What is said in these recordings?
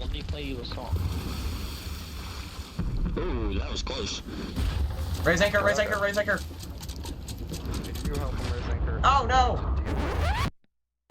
Let me play you a song. Ooh, that was close. Raise anchor, raise anchor, raise anchor! You help him raise anchor. Oh no!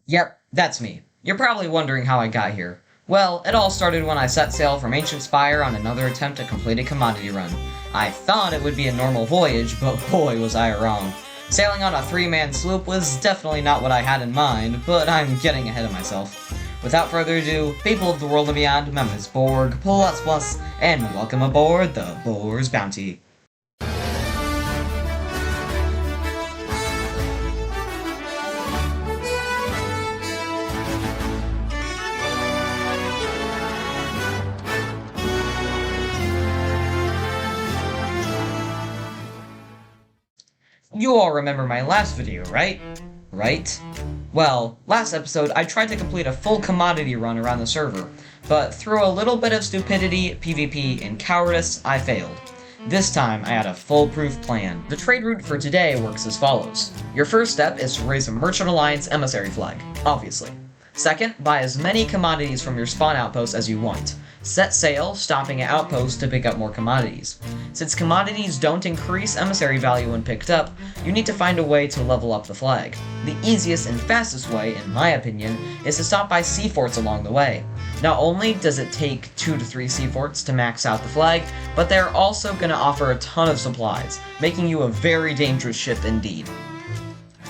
Yep, that's me. You're probably wondering how I got here. Well, it all started when I set sail from Ancient Spire on another attempt to complete a commodity run. I thought it would be a normal voyage, but boy was I wrong. Sailing on a 3-man sloop was definitely not what I had in mind, but I'm getting ahead of myself. Without further ado, people of the world and beyond, Memphis Borg, plus, and welcome aboard the Boar's Bounty. You all remember my last video, right? Right? Well, last episode I tried to complete a full commodity run around the server, but through a little bit of stupidity, PvP, and cowardice, I failed. This time, I had a foolproof plan. The trade route for today works as follows. Your first step is to raise a Merchant Alliance emissary flag, obviously. Second, buy as many commodities from your spawn outpost as you want. Set sail, stopping at outposts to pick up more commodities. Since commodities don't increase emissary value when picked up, you need to find a way to level up the flag. The easiest and fastest way, in my opinion, is to stop by sea forts along the way. Not only does it take 2 to 3 sea forts to max out the flag, but they're also going to offer a ton of supplies, making you a very dangerous ship indeed.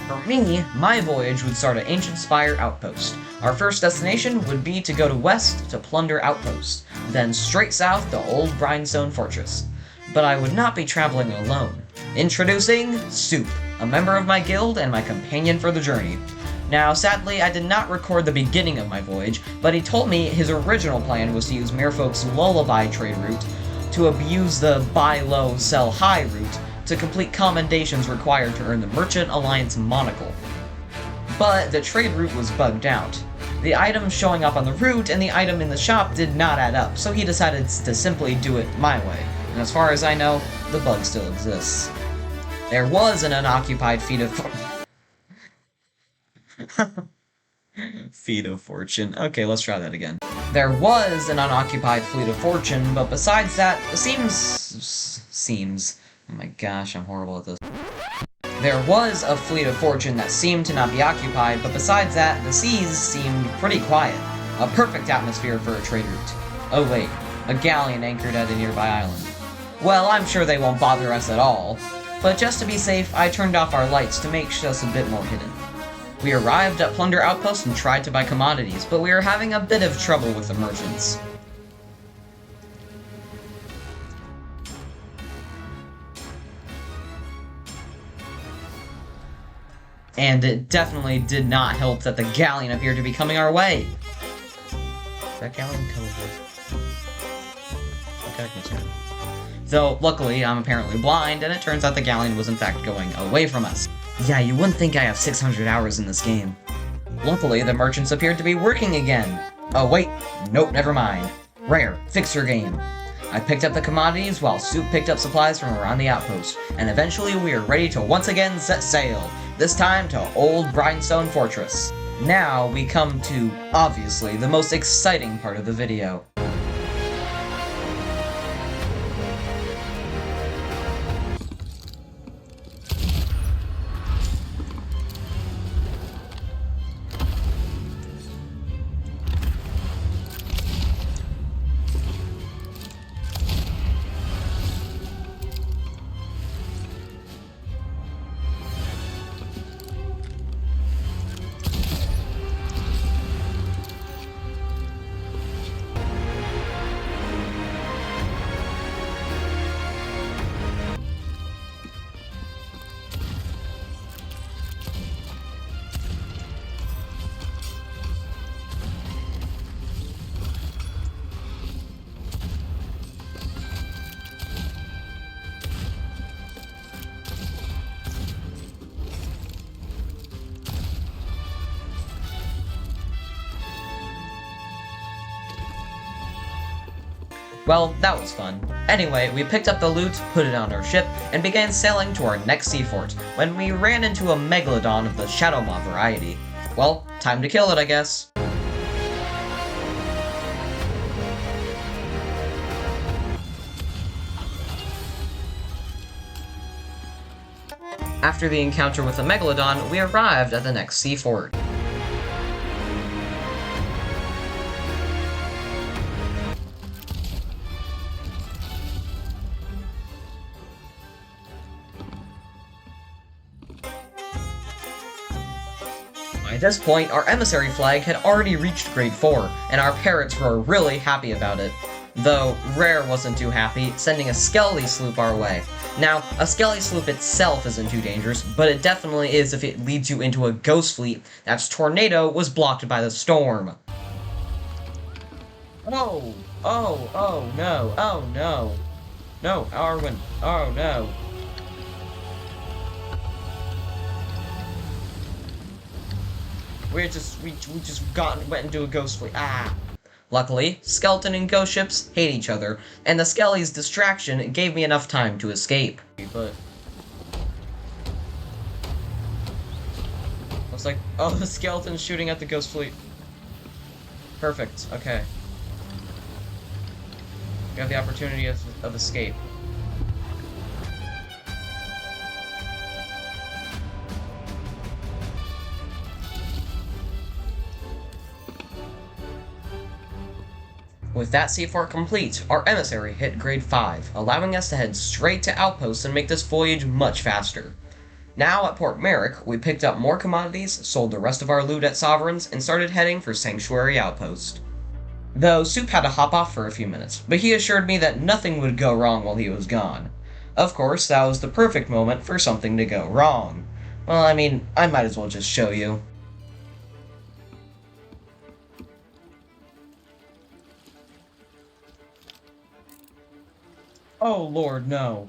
For me, my voyage would start at Ancient Spire Outpost. Our first destination would be to go to west to plunder Outpost, then straight south to Old Grindstone Fortress. But I would not be traveling alone. Introducing Soup, a member of my guild and my companion for the journey. Now, sadly, I did not record the beginning of my voyage, but he told me his original plan was to use Merfolk's Lullaby trade route to abuse the buy low, sell high route to complete commendations required to earn the Merchant Alliance monocle. But the trade route was bugged out. The items showing up on the route and the item in the shop did not add up, so he decided to simply do it my way. And as far as I know, the bug still exists. There was an unoccupied feat of... Feat of fortune. Okay, let's try that again. There was an unoccupied fleet of fortune, but besides that, seems... Oh my gosh, I'm horrible at this. There was a fleet of fortune that seemed to not be occupied, but besides that, the seas seemed pretty quiet. A perfect atmosphere for a trade route. Oh wait, a galleon anchored at a nearby island. Well, I'm sure they won't bother us at all, but just to be safe, I turned off our lights to make us a bit more hidden. We arrived at Plunder Outpost and tried to buy commodities, but we were having a bit of trouble with the merchants. And it definitely did not help that the galleon appeared to be coming our way. Is that galleon coming with? Okay, concerned. Though, luckily, I'm apparently blind, and it turns out the galleon was in fact going away from us. Yeah, you wouldn't think I have 600 hours in this game. Luckily, the merchants appeared to be working again. Oh wait, nope, never mind. Rare, fix your game. I picked up the commodities while Soup picked up supplies from around the outpost, and eventually we are ready to once again set sail, this time to Old Grindstone Fortress. Now we come to, obviously, the most exciting part of the video. Well, that was fun. Anyway, we picked up the loot, put it on our ship, and began sailing to our next sea fort, when we ran into a megalodon of the Shadow Maw variety. Well, time to kill it, I guess. After the encounter with the Megalodon, we arrived at the next sea fort. By this point, our emissary flag had already reached grade 4, and our parents were really happy about it. Though, Rare wasn't too happy, sending a Skelly sloop our way. Now, a Skelly sloop itself isn't too dangerous, but it definitely is if it leads you into a ghost fleet that's tornado was blocked by the storm. Oh no. No, Arwen, oh no. We just went into a ghost fleet. Ah. Luckily, Skeleton and ghost ships hate each other, and the Skelly's distraction gave me enough time to escape. But looks like, oh, the Skeleton's shooting at the ghost fleet. Perfect. Okay. We have the opportunity of escape. With that sea fort complete, our emissary hit grade 5, allowing us to head straight to Outposts and make this voyage much faster. Now at Port Merrick, we picked up more commodities, sold the rest of our loot at Sovereigns, and started heading for Sanctuary Outpost. Though Soup had to hop off for a few minutes, but he assured me that nothing would go wrong while he was gone. Of course, that was the perfect moment for something to go wrong. Well, I mean, I might as well just show you. Oh lord, no.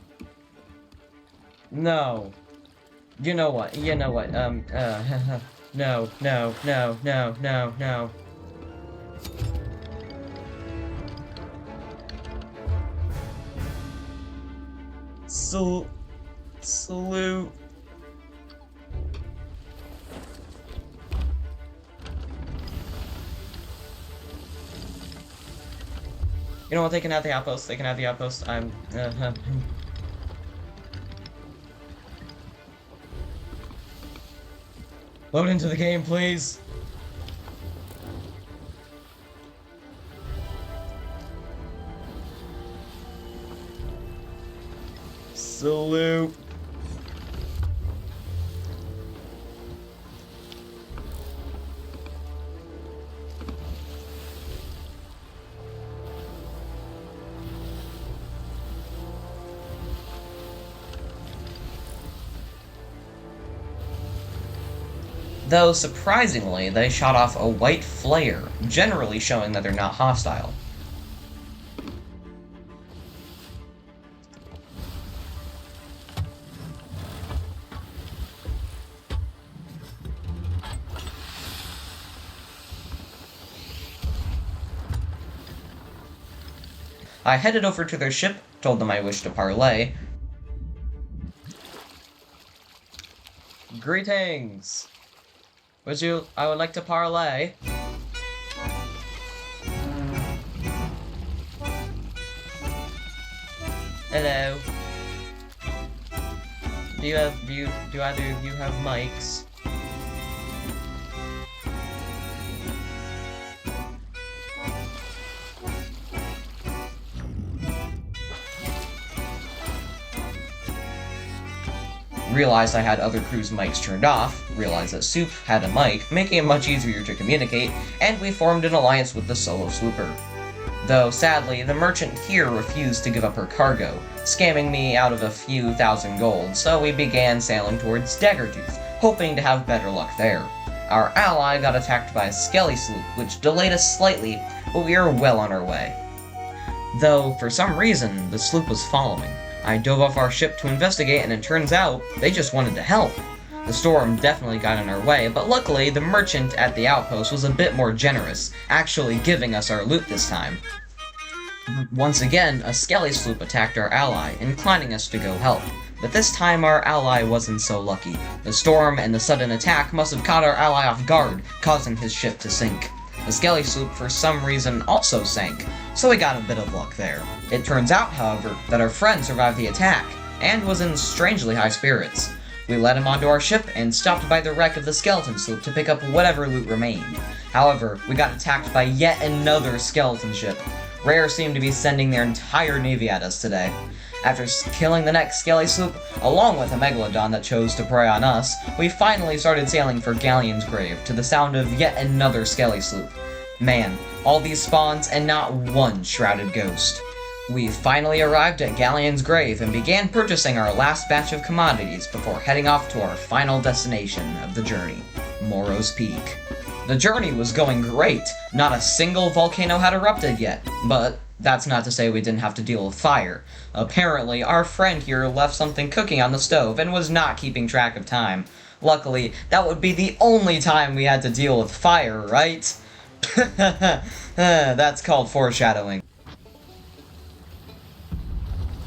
No. You know what, no, no, no, no, no. Salute. You know what, they can have the outpost, Load into the game, please! Salute! Though, surprisingly, they shot off a white flare, generally showing that they're not hostile. I headed over to their ship, told them I wished to parley. Greetings! I would like to parley. Hello. Do either of you have mics? Realized I had other crew's mics turned off, realized that Soup had a mic, making it much easier to communicate, and we formed an alliance with the solo slooper. Though, sadly, the merchant here refused to give up her cargo, scamming me out of a few thousand gold, so we began sailing towards Daggertooth, hoping to have better luck there. Our ally got attacked by a Skelly sloop, which delayed us slightly, but we were well on our way. Though, for some reason, the sloop was following. I dove off our ship to investigate, and it turns out, they just wanted to help. The storm definitely got in our way, but luckily, the merchant at the outpost was a bit more generous, actually giving us our loot this time. Once again, a Skelly sloop attacked our ally, inclining us to go help. But this time, our ally wasn't so lucky. The storm and the sudden attack must have caught our ally off guard, causing his ship to sink. The Skelly sloop, for some reason, also sank, so we got a bit of luck there. It turns out, however, that our friend survived the attack, and was in strangely high spirits. We led him onto our ship and stopped by the wreck of the skeleton sloop to pick up whatever loot remained. However, we got attacked by yet another skeleton ship. Rare seemed to be sending their entire navy at us today. After killing the next skelly sloop, along with a megalodon that chose to prey on us, we finally started sailing for Galleon's Grave to the sound of yet another skelly sloop. Man, all these spawns and not one shrouded ghost. We finally arrived at Galleon's Grave and began purchasing our last batch of commodities before heading off to our final destination of the journey, Morrow's Peak. The journey was going great. Not a single volcano had erupted yet, but that's not to say we didn't have to deal with fire. Apparently, our friend here left something cooking on the stove and was not keeping track of time. Luckily, that would be the only time we had to deal with fire, right? That's called foreshadowing.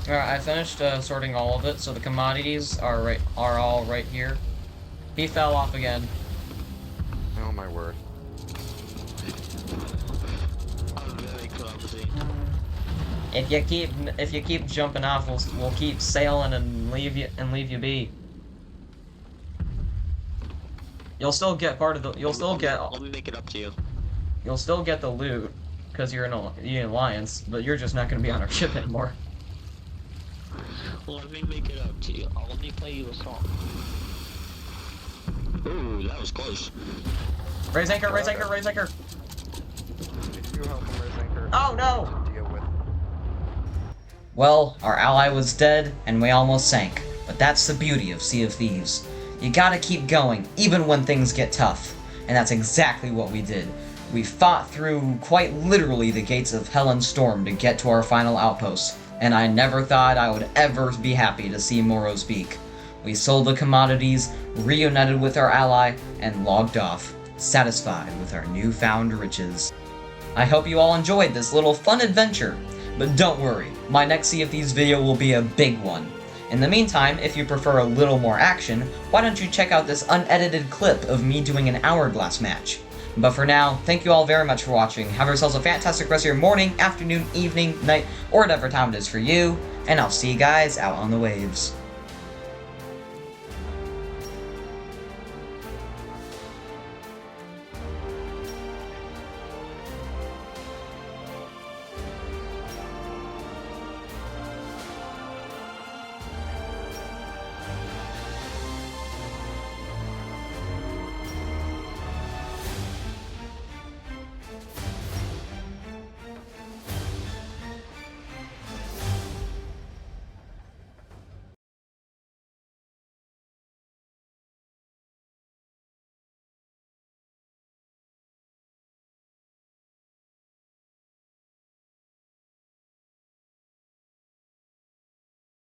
Alright, I finished sorting all of it, so the commodities are all right here. He fell off again. Oh my word. I'm very clumsy. If you keep jumping off, we'll keep sailing and leave you be. You'll still get part of the. Let me make it up to you. You'll still get the loot because you're in alliance, but you're just not gonna be on our ship anymore. Let me make it up to you. Let me play you a song. Ooh, that was close. Raise anchor! Raise anchor! Raise anchor! Need you help him raise anchor. Oh no! To deal with. Well, our ally was dead, and we almost sank. But that's the beauty of Sea of Thieves. You gotta keep going, even when things get tough. And that's exactly what we did. We fought through, quite literally, the gates of Hell and Storm to get to our final outpost. And I never thought I would ever be happy to see Morrow's Peak. We sold the commodities, reunited with our ally, and logged off, satisfied with our newfound riches. I hope you all enjoyed this little fun adventure. But don't worry, my next Sea of Thieves video will be a big one. In the meantime, if you prefer a little more action, why don't you check out this unedited clip of me doing an hourglass match. But for now, thank you all very much for watching. Have yourselves a fantastic rest of your morning, afternoon, evening, night, or whatever time it is for you, and I'll see you guys out on the waves.